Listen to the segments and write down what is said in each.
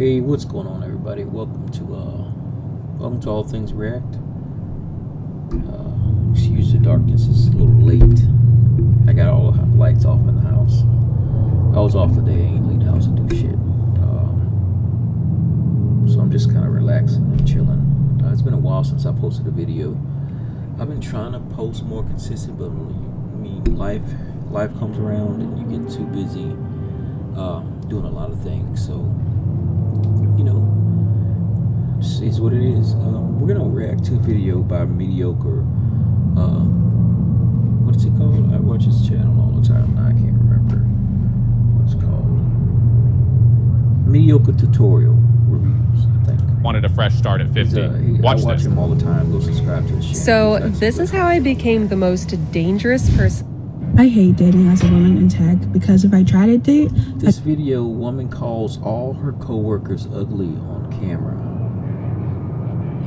Hey, what's going on, everybody? Welcome to All Things React. Excuse the darkness; it's a little late. I got all the lights off in the house. I was off today. I ain't leave the house to do shit. So I'm just kind of relaxing and chilling. It's been a while since I posted a video. I've been trying to post more consistent, but I mean, life comes around and you get too busy doing a lot of things. So, you know, it's what it is. We're gonna react to a video by Mediocre. What's it called? I watch his channel all the time. Now I can't remember what's it called. Mediocre Tutorial Reviews, I think. Wanted a fresh start at 50. I watch him all the time. Go subscribe to his channel. So this is how I became the most dangerous person. I hate dating as a woman in tech because if I try to date... This video, woman calls all her coworkers ugly on camera,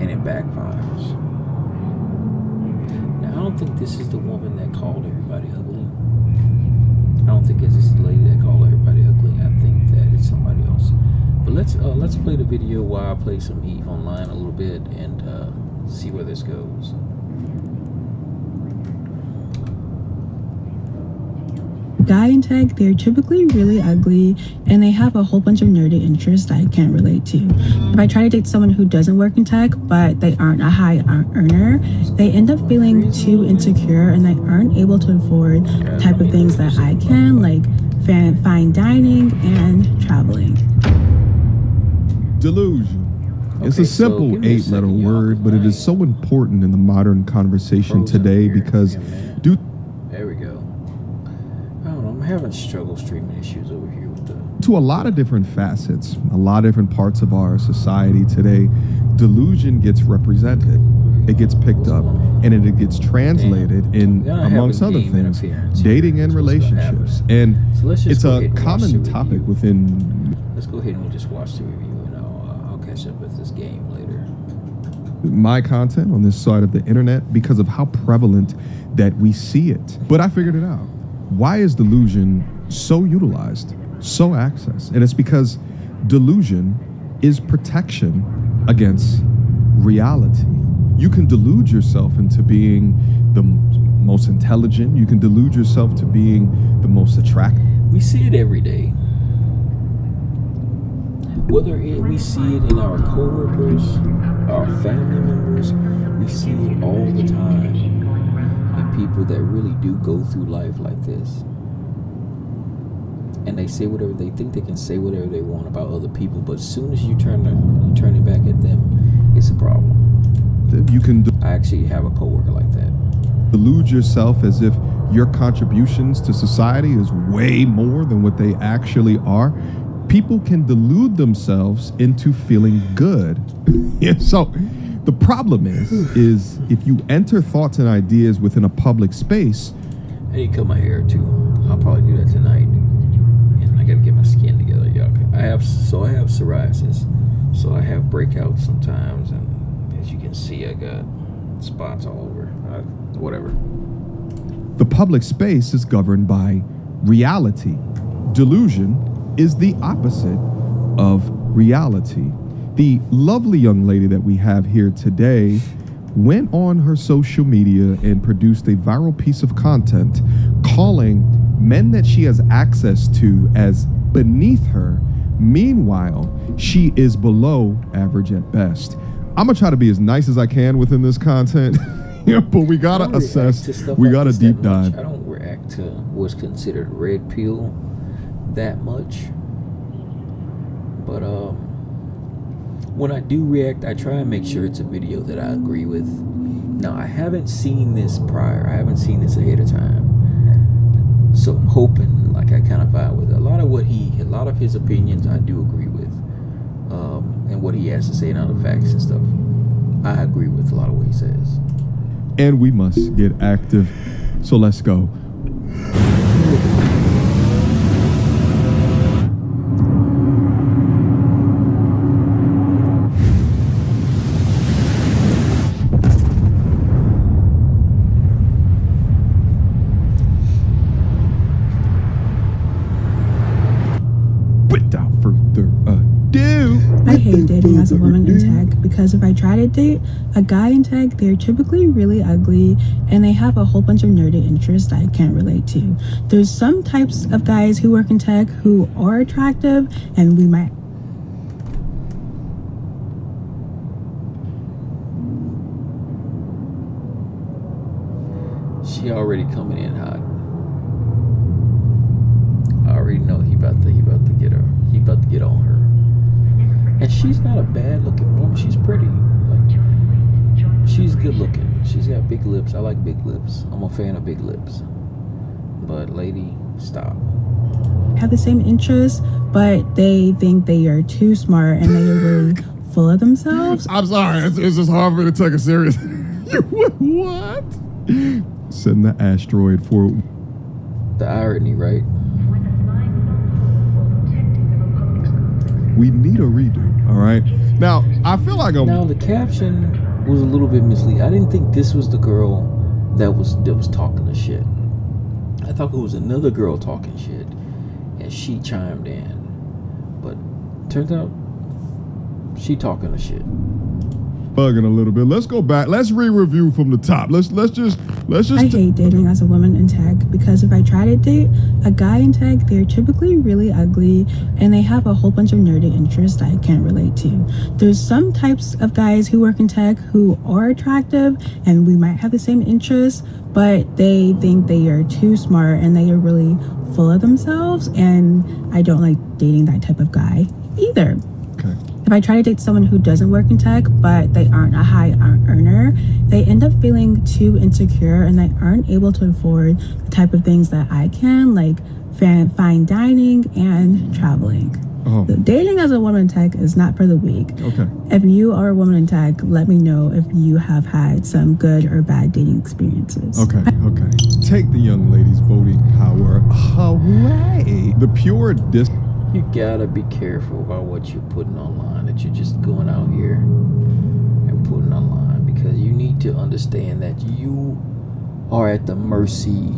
and it backfires. Now, I don't think this is the woman that called everybody ugly. I don't think it's this lady that called everybody ugly. I think that it's somebody else. But let's play the video while I play some EVE Online a little bit and see where this goes. Guy in tech, they're typically really ugly and they have a whole bunch of nerdy interests that I can't relate to. If I try to date someone who doesn't work in tech but they aren't a high earner, they end up feeling too insecure and they aren't able to afford the type of things that I can, like fine dining and traveling. Delusion. It's Okay, a simple so give me a 8-letter second, y'all. word, but it is so important in the modern conversation today because due There we go. I don't know, I'm having struggle streaming issues over here with the... to a lot of different facets, a lot of different parts of our society today, delusion gets represented. It gets picked up and it gets translated in, amongst other things, dating and relationships. And So let's just it's go a ahead and watch common the topic review. within Let's go ahead and just watch the review, and I'll catch up with this game later. my content on this side of the internet because of how prevalent that we see it. But I figured it out. Why is delusion so utilized, so accessed? And it's because delusion is protection against reality. You can delude yourself into being the most intelligent. You can delude yourself to being the most attractive. We see it every day. Whether we see it in our coworkers, our family members, we see it all the time in people that really do go through life like this. And they say whatever they think, they can say whatever they want about other people, but as soon as you turn it back at them, it's a problem. You can I actually have a coworker like that. delude yourself as if your contributions to society is way more than what they actually are. People can delude themselves into feeling good. Yeah, so the problem is if you enter thoughts and ideas within a public space. I need to cut my hair too. I'll probably do that tonight. And I gotta get my skin together, y'all. I have psoriasis. So I have breakouts sometimes, and as you can see, I got spots all over. Whatever. The public space is governed by reality. Delusion is the opposite of reality. The lovely young lady that we have here today went on her social media and produced a viral piece of content calling men that she has access to as beneath her. Meanwhile, she is below average at best. I'm gonna try to be as nice as I can within this content, but we gotta assess, we gotta deep dive. I don't react to what's considered red pill that much, but when I do react, I try and make sure it's a video that I agree with. Now, I haven't seen this prior. I haven't seen this ahead of time, so I'm hoping like I kind of vibe with it. A lot of his opinions I do agree with, and what he has to say and other facts and stuff, I agree with a lot of what he says. And we must get active, so let's go. Without further ado, a woman in tech because if I try to date a guy in tech, they're typically really ugly and they have a whole bunch of nerdy interests that I can't relate to. There's some types of guys who work in tech who are attractive and we might. She already coming in hot. I already know he about to get her. He about to get on her. And she's not a bad looking woman. She's pretty. Like, she's good looking. She's got big lips. I like big lips. I'm a fan of big lips. But lady, stop. Have the same interests, but they think they are too smart and they are really full of themselves. I'm sorry, it's just hard for me to take it serious. What? Send the asteroid for The irony, right? we need a redo. All right. Now I feel like Now the caption was a little bit misleading. I didn't think this was the girl that was talking the shit. I thought it was another girl talking shit, and she chimed in. But turns out she talking the shit. bugging a little bit. Let's go back. Let's re-review from the top. Let's just. I hate dating as a woman in tech because if I try to date a guy in tech, they're typically really ugly and they have a whole bunch of nerdy interests that I can't relate to. There's some types of guys who work in tech who are attractive and we might have the same interests, but they think they are too smart and they are really full of themselves, and I don't like dating that type of guy either. Okay. If I try to date someone who doesn't work in tech, but they aren't a high earner, they end up feeling too insecure and they aren't able to afford the type of things that I can, like fine dining and traveling. Oh. So dating as a woman in tech is not for the weak. Okay. If you are a woman in tech, let me know if you have had some good or bad dating experiences. Okay. Take the young lady's voting power away. The pure You gotta be careful about what you're putting online, that you're just going out here and putting online, because you need to understand that you are at the mercy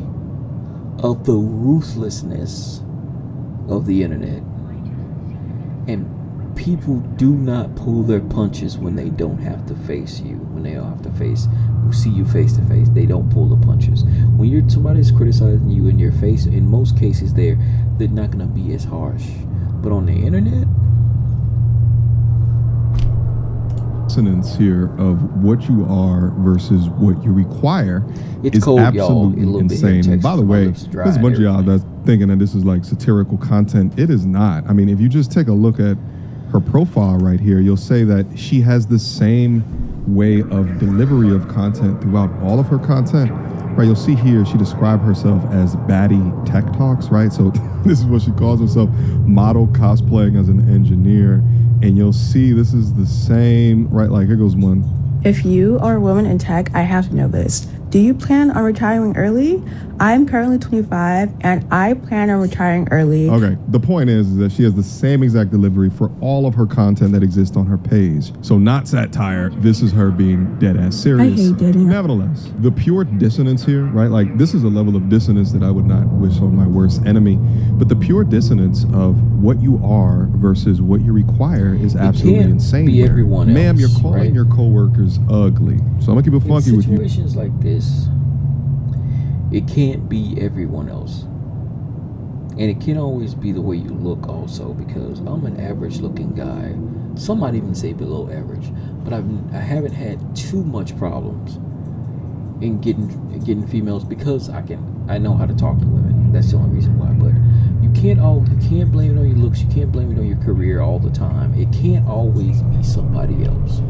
of the ruthlessness of the internet. And people do not pull their punches when they don't have to face you, when they don't have to see you face to face. They don't pull the punches. When somebody's criticizing you in your face, in most cases they're not gonna be as harsh. But on the internet, dissonance here of what you are versus what you require it's is cold, y'all. absolutely A little bit here in insane. And by Texas, the my way, lips are dry there's a and bunch of y'all everything. that's thinking that this is like satirical content. It is not. I mean, if you just take a look at her profile right here, you'll say that she has the same way of delivery of content throughout all of her content. Right, you'll see here she described herself as baddie tech talks, right? So this is what she calls herself, model cosplaying as an engineer. And you'll see this is the same, right? Like here goes one. If you are a woman in tech, I have to know this. Do you plan on retiring early? I'm currently 25 and I plan on retiring early. Okay, the point is that she has the same exact delivery for all of her content that exists on her page. So not satire, this is her being dead ass serious. I hate dating. Nevertheless, the pure dissonance here, right? Like this is a level of dissonance that I would not wish on my worst enemy. But the pure dissonance of what you are versus what you require is absolutely can't insane. be here. everyone Ma'am, else, you're calling right? your coworkers ugly. So I'm gonna keep it funky in with you. situations like this, it can't be everyone else. And it can't always be the way you look also, because I'm an average looking guy. Some might even say below average. But I haven't had too much problems in getting females because I know how to talk to women. That's the only reason why. But you can't blame it on your looks, you can't blame it on your career all the time. It can't always be somebody else.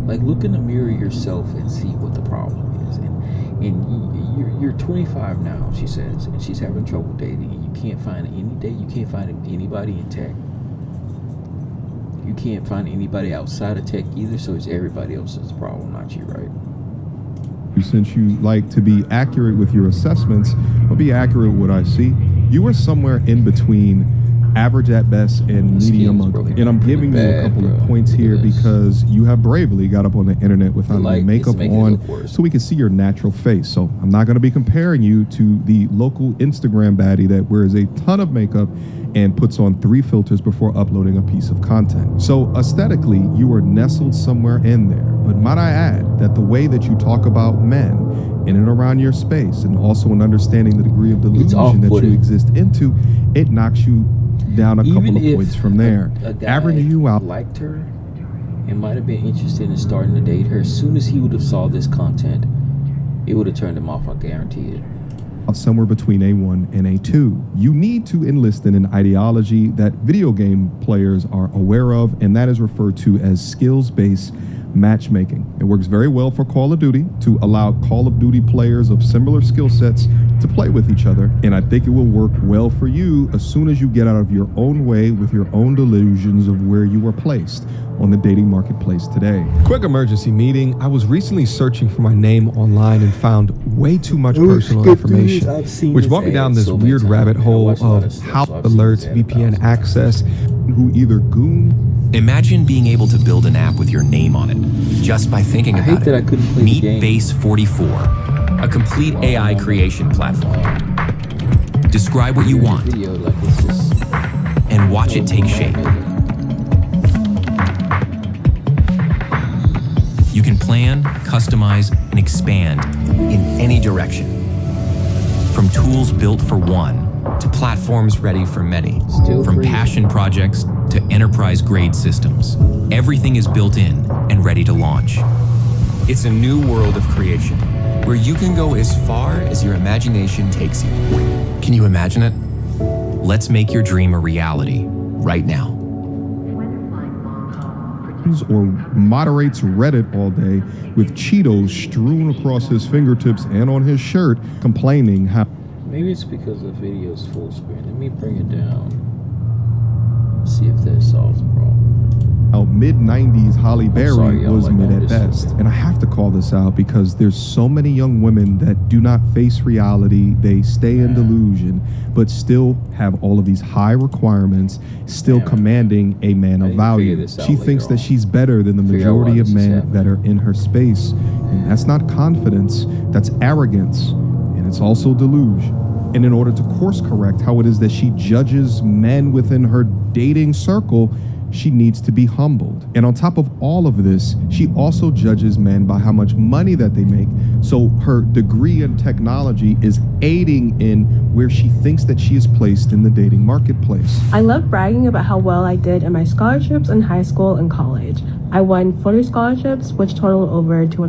Like, look in the mirror yourself and see what the problem is. And you're 25 now, she says, and she's having trouble dating. And you can't find anybody in tech. You can't find anybody outside of tech either, so it's everybody else's problem, not you, right? Since you like to be accurate with your assessments, I'll be accurate with what I see. You are somewhere in between average at best, and The medium skin's ugly. broken And I'm really giving you a bad, couple bro. of points Look at here this. because you have bravely got up on the internet without The any light makeup is making it on look worse. so we can see your natural face. So I'm not going to be comparing you to the local Instagram baddie that wears a ton of makeup and puts on 3 filters before uploading a piece of content. So aesthetically, you are nestled somewhere in there. But might I add that the way that you talk about men in and around your space, and also in understanding the degree of delusion that you off-putting. exist into, it knocks you down a couple of if points from there. a guy Averaging you out liked her and might have been interested in starting to date her, as soon as he would have saw this content, it would have turned him off, I guarantee it. somewhere between A1 and A2. You need to enlist in an ideology that video game players are aware of, and that is referred to as skills-based matchmaking. It works very well for Call of Duty to allow Call of Duty players of similar skill sets to play with each other, and I think it will work well for you as soon as you get out of your own way with your own delusions of where you were placed on the dating marketplace today. Quick emergency meeting. I was recently searching for my name online and found way too much personal information, I've seen which this brought me down ad this so many weird times, rabbit man. I hole watch a lot of of stuff, how so I've seen alerts, this ad VPN 1,000 access, who either goon. Imagine being able to build an app with your name on it just by thinking I about hate that I it. couldn't play the Meet game. Base 44, a complete AI creation platform. Describe what you want Video, like, it's just, and watch it take shape. You can plan, customize, and expand in any direction. From tools built for one to platforms ready for many. Still From free. passion projects to enterprise-grade systems. Everything is built in and ready to launch. It's a new world of creation where you can go as far as your imagination takes you. Can you imagine it? Let's make your dream a reality right now. Or moderates Reddit all day with Cheetos strewn across his fingertips and on his shirt, complaining how maybe it's because the video's full screen. Let me bring it down. See if that solves the problem. mid-90s Holly Berry sorry, y'all, was like, mid I'm at just- best. And I have to call this out because there's so many young women that do not face reality. They stay in delusion, but still have all of these high requirements, still Damn. commanding a man I of didn't figure value. this out She later thinks that on. she's better than the Figure out why majority of this is men happening. that are in her space. And that's not confidence, that's arrogance. And it's also delusion. And in order to course correct how it is that she judges men within her dating circle, she needs to be humbled. And on top of all of this, she also judges men by how much money that they make. So her degree in technology is aiding in where she thinks that she is placed in the dating marketplace. I love bragging about how well I did in my scholarships in high school and college. I won 40 scholarships, which totaled over to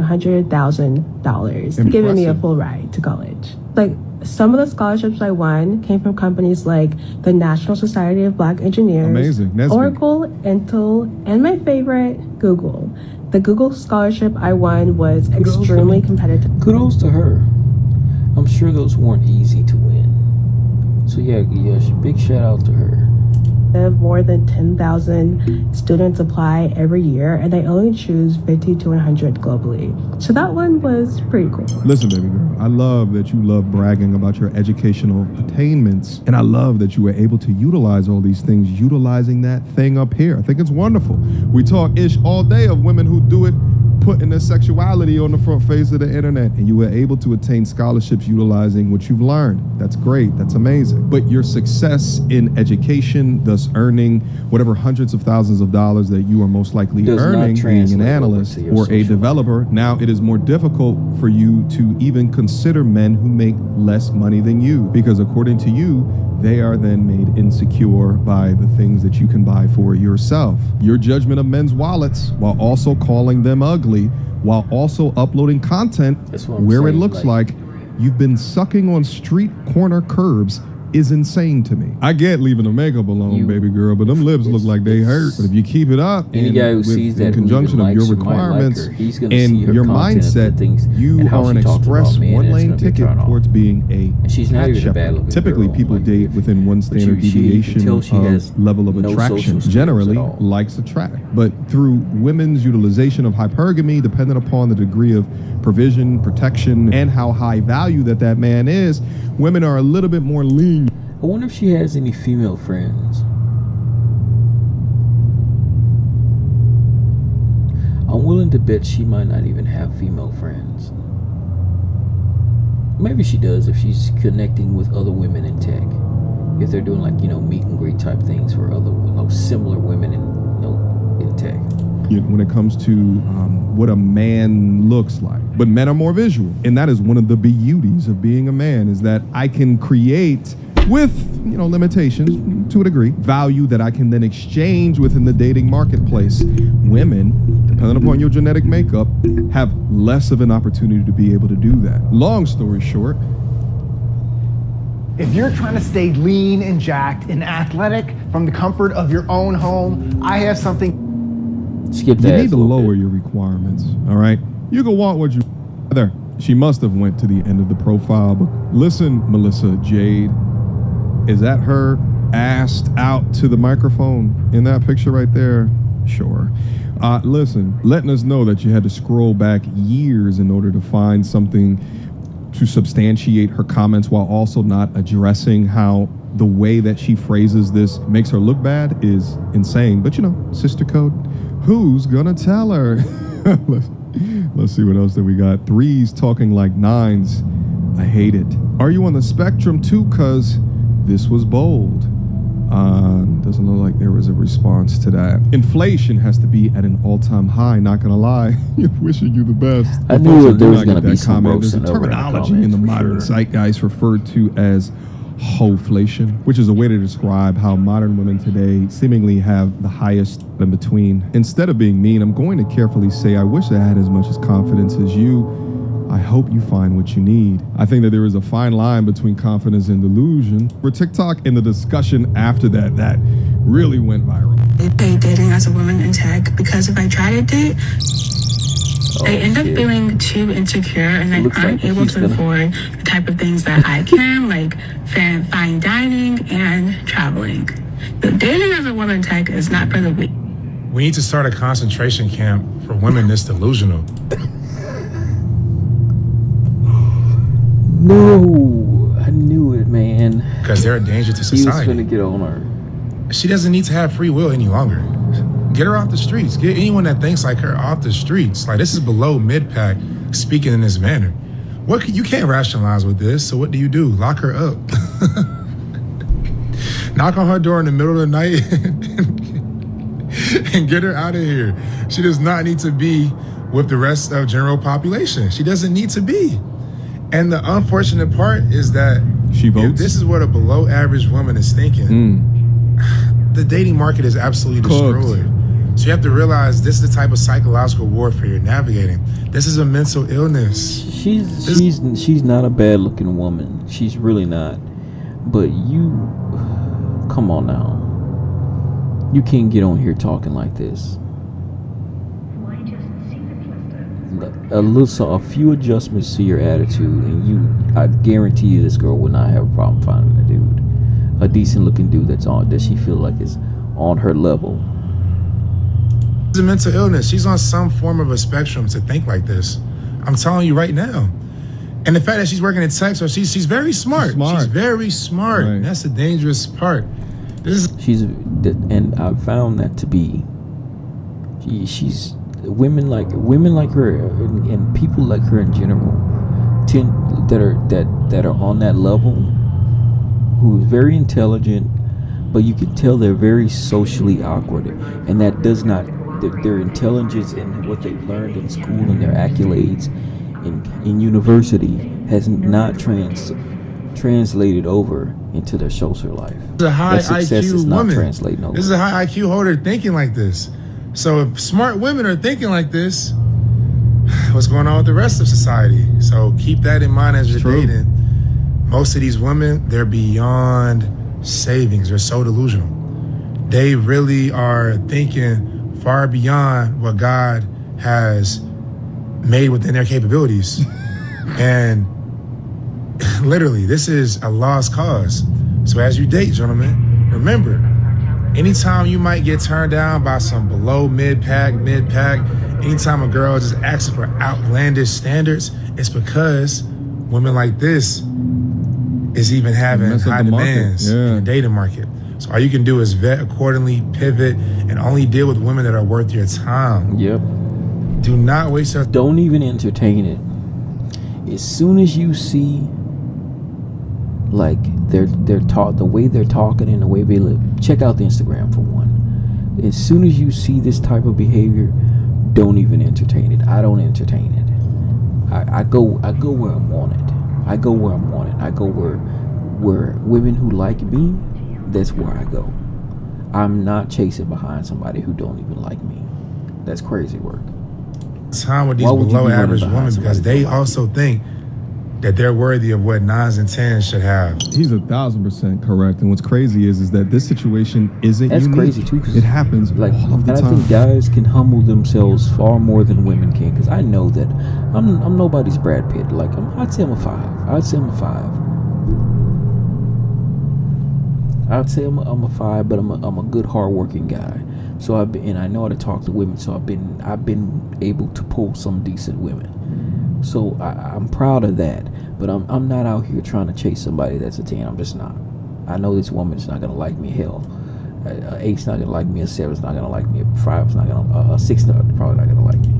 $100,000, giving me a Impressive. full ride to college. Like, some of the scholarships I won came from companies like the National Society of Black Engineers, Amazing. Nesby. Oracle, Intel, and my favorite, Google. The Google scholarship I won was extremely competitive. Kudos to her. I'm sure those weren't easy to win. So yeah, big shout out to her. More than 10,000 students apply every year, and they only choose 50 to 100 globally. So that one was pretty cool. Listen, baby girl, I love that you love bragging about your educational attainments. And I love that you were able to utilize all these things, utilizing that thing up here. I think it's wonderful. We talk ish all day of women who do it, putting their sexuality on the front face of the internet, and you were able to attain scholarships utilizing what you've learned. That's great. That's amazing. But your success in education, thus earning whatever hundreds of thousands of dollars that you are most likely Does not earning being an translate over analyst to your or a social developer, now it is more difficult for you to even consider men who make less money than you, because according to you, they are then made insecure by the things that you can buy for yourself. Your judgment of men's wallets, while also calling them ugly, while also uploading content That's what I'm where it saying, looks like- like you've been sucking on street corner curbs, is insane to me. I get leaving the makeup alone, You- baby girl, but them lips look like they hurt. But if you keep it up, Any and guy who with- sees in that, who conjunction even of your likes her, might like requirements her, he's gonna and see her your content of the mindset, things you and how are an she talks about express men, and it's one-lane gonna be a ticket turn on. towards being a And she's not cat even a shepherd. bad-looking Typically, girl, people like, date within one but standard you can deviation tell she of has level of no attraction. social skills Generally, at all. likes attract. But through women's utilization of hypergamy, depending upon the degree of provision, protection, and how high value that man is, women are a little bit more lean. I wonder if she has any female friends. I'm willing to bet she might not even have female friends. Maybe she does if she's connecting with other women in tech. If they're doing like, meet and greet type things for other similar women in tech. When it comes to what a man looks like. But men are more visual. And that is one of the beauties of being a man, is that I can create with, limitations to a degree, value that I can then exchange within the dating marketplace. Women, depending upon your genetic makeup, have less of an opportunity to be able to do that. Long story short, if you're trying to stay lean and jacked and athletic from the comfort of your own home, I have something. Skip that. You need to lower your requirements, all right? You can want what you there. She must have went to the end of the profile, but listen, Melissa Jade, is that her assed out to the microphone in that picture right there? Sure. Listen, letting us know that you had to scroll back years in order to find something to substantiate her comments while also not addressing how the way that she phrases this makes her look bad is insane. But sister code, who's gonna tell her? Let's see what else that we got. 3s talking like 9s. I hate it. Are you on the spectrum too? Cause this was bold. Doesn't look like there was a response to that. Inflation has to be at an all-time high, not gonna lie. Wishing you the best. I knew there was not gonna get be that some comment. There's a roasting over that terminology comment, in the for modern sure. zeitgeist referred to as hoflation, which is a way to describe how modern women today seemingly have the highest in between. Instead of being mean, I'm going to carefully say I wish I had as much as confidence as you. I hope you find what you need. I think that there is a fine line between confidence and delusion. For TikTok and the discussion after that really went viral. I dating as a woman in tech because if I try to date, I end up feeling too insecure and I aren't able to afford the type of things that I can, like fine dining and traveling. But dating as a woman in tech is not for the weak. We need to start a concentration camp for women this delusional. No, I knew it, man. Because they're a danger to He was society. gonna get on her. She doesn't need to have free will any longer. Get her off the streets. Get anyone that thinks like her off the streets. Like, this is below mid-pack speaking in this manner. You can't rationalize with this, so what do? Lock her up. Knock on her door in the middle of the night and get her out of here. She does not need to be with the rest of general population. She doesn't need to be. And the unfortunate part is that She votes. if this is what a below average woman is thinking, the dating market is absolutely destroyed. So you have to realize this is the type of psychological warfare you're navigating. This is a mental illness. She's not a bad looking woman. She's really not. But come on now. You can't get on here talking like this. A few adjustments to your attitude, and I guarantee you this girl would not have a problem finding a dude, a decent looking dude that she feel like is on her level. It's a mental illness. She's on some form of a spectrum to think like this. I'm telling you right now. And the fact that she's working in tech, so she's very smart. She's very smart. Right. That's the dangerous part. And I found that to be. She's women like her and people like her in general that are on that level, who is very intelligent, but you can tell they're very socially awkward, and that does not their intelligence and what they've learned in school and their accolades in university has not translated over into their social life. This is a high success IQ is not woman. translating over. This is a high IQ holder thinking like this. So if smart women are thinking like this, what's going on with the rest of society? So keep that in mind as you're dating. Most of these women, they're beyond savings. They're so delusional. They really are thinking far beyond what God has made within their capabilities. And literally, this is a lost cause. So as you date, gentlemen, remember, anytime you might get turned down by some below mid-pack, anytime a girl just asks for outlandish standards, it's because women like this is even having high demands in the dating market. So all you can do is vet accordingly, pivot, and only deal with women that are worth your time. Yep. Do not waste your. Don't even entertain it. As soon as you see, like, they're taught the way they're talking and the way they live, check out the Instagram for one. As soon as you see this type of behavior, don't even entertain it. I don't entertain it. I go where I'm wanted. I go where I'm wanted. I go where women who like me, that's where I go. I'm not chasing behind somebody who don't even like me. That's crazy work. Time with these Why would you below be running average behind women somebody because they who don't like also think that they're worthy of what 9s and 10s should have. He's 1,000% correct. And what's crazy is that this situation isn't That's unique. crazy too, because It happens like, all of the and time. I think guys can humble themselves far more than women can. Because I know that I'm nobody's Brad Pitt. Like I'd say I'm a 5. I'd say I'm a 5. I'd say I'm a 5, but I'm a good hardworking guy. So I know how to talk to women. So I've been able to pull some decent women. So I'm proud of that. But I'm not out here trying to chase somebody that's a 10. I'm just not. I know this woman's not gonna like me. Hell, a 8's not gonna like me. A 7's not gonna like me. A 5's not gonna. A 6's probably not gonna like me.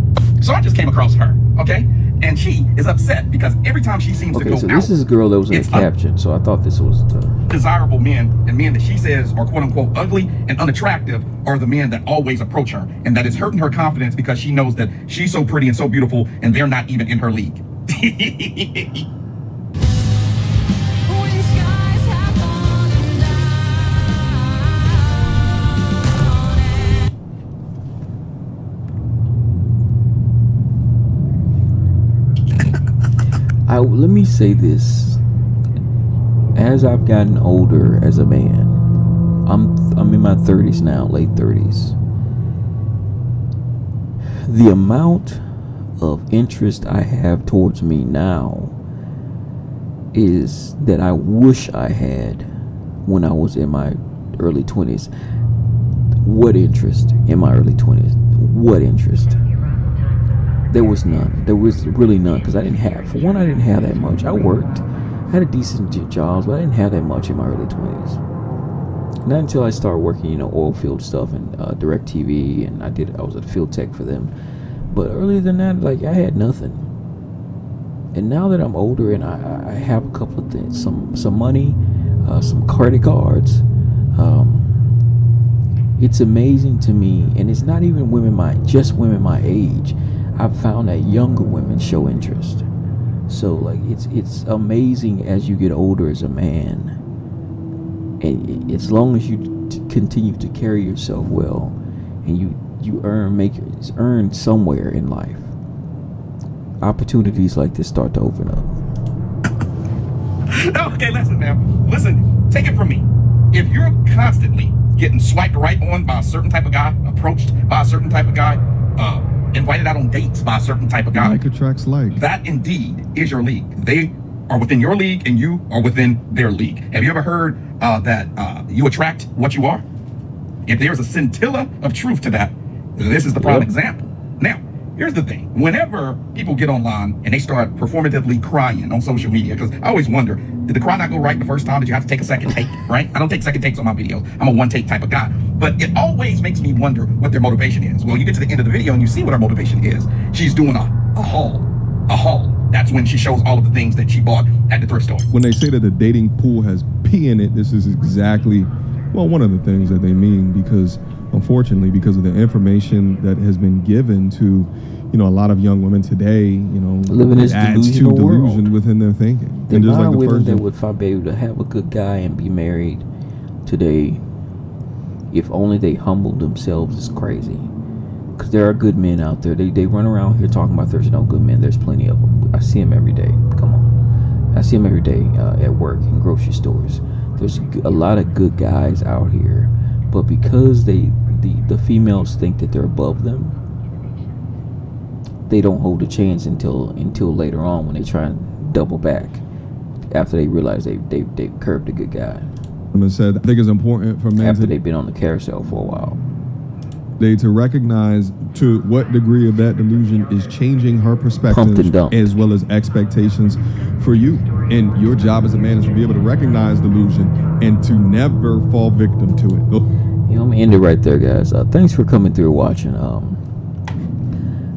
So I just came across her, okay? And she is upset because every time she seems to Okay, go so out, this is a girl that was in the it's caption. So I thought this was the. desirable men and men that she says are quote unquote ugly and unattractive are the men that always approach her, and that is hurting her confidence because she knows that she's so pretty and so beautiful and they're not even in her league. Let me say this. As I've gotten older as a man, I'm in my 30s now, late 30s. The amount of interest I have towards me now is that I wish I had when I was in my early 20s. What interest in my early 20s? What interest? There was none. There was really none, because I didn't have that much. I worked, had a decent jobs, but I didn't have that much in my early 20s. Not until I started working, oil field stuff and direct TV, and I was a field tech for them. But earlier than that, like, I had nothing. And now that I'm older and I have a couple of things, some money, some credit cards, it's amazing to me, and it's not even women my age. I've found that younger women show interest. So like it's amazing as you get older as a man, and as long as you continue to carry yourself well, and you earn somewhere in life, opportunities like this start to open up. Okay, listen, man. Listen, take it from me. If you're constantly getting swiped right on by a certain type of guy, approached by a certain type of guy, invited out on dates by a certain type of guy, Like attracts like. that indeed is your league. They are within your league and you are within their league. Have you ever heard that you attract what you are? If there's a scintilla of truth to that, this is the prime example. Now, here's the thing. Whenever people get online and they start performatively crying on social media, because I always wonder, did the cry not go right the first time? Did you have to take a second take, right? I don't take second takes on my videos. I'm a one-take type of guy. But it always makes me wonder what their motivation is. Well, you get to the end of the video and you see what her motivation is. She's doing a haul. That's when she shows all of the things that she bought at the thrift store. When they say that the dating pool has pee in it, this is exactly, well, one of the things that they mean, because unfortunately, because of the information that has been given to, a lot of young women today, Living this it adds to delusional delusion world. within their thinking. The And just like amount of the women first that would be able to have a good guy and be married today, if only they humbled themselves, is crazy. Because there are good men out there. They run around here talking about there's no good men. There's plenty of them. I see them every day. Come on. I see them every day at work, in grocery stores. There's a lot of good guys out here. But because the females think that they're above them, they don't hold a chance until later on, when they try and double back after they realize they've curved a good guy. said, I think it's important for men After they've been on the carousel for a while. to recognize to what degree of that delusion is changing her Pumped perspective and dumped. as well as expectations for you. And your job as a man is to be able to recognize delusion and to never fall victim to it. I'm gonna end it right there, guys. Thanks for coming through watching.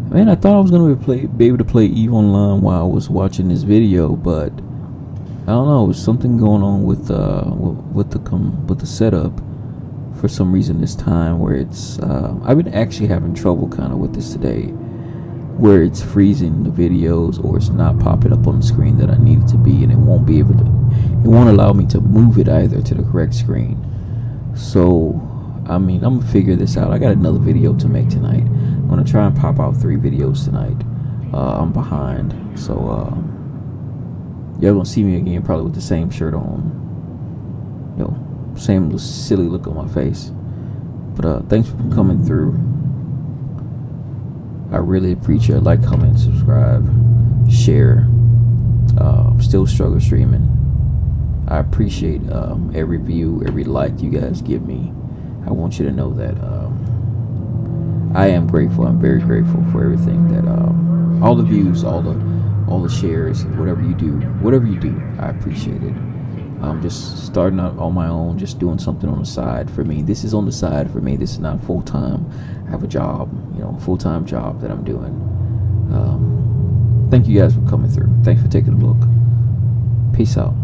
Man, I thought I was gonna be able to play Eve Online while I was watching this video, but I don't know. There's something going on with the setup for some reason this time, where it's I've been actually having trouble kind of with this today, where it's freezing the videos or it's not popping up on the screen that I need it to be, and it won't allow me to move it either to the correct screen. So I mean, I'm gonna figure this out. I got another video to make tonight. I'm gonna try and pop out 3 videos tonight. I'm behind, so y'all gonna see me again probably with the same shirt on, same silly look on my face. But thanks for coming through. I really appreciate it. Like, comment, subscribe, share. Still struggle streaming. I appreciate every view, every like you guys give me. I want you to know that I am grateful. I'm very grateful for everything that all the views, all the shares, whatever you do, I appreciate it. I'm just starting out on my own, just doing something on the side for me. This is on the side for me. This is not full time. I have a job, full-time job that I'm doing. Thank you guys for coming through. Thanks for taking a look. Peace out.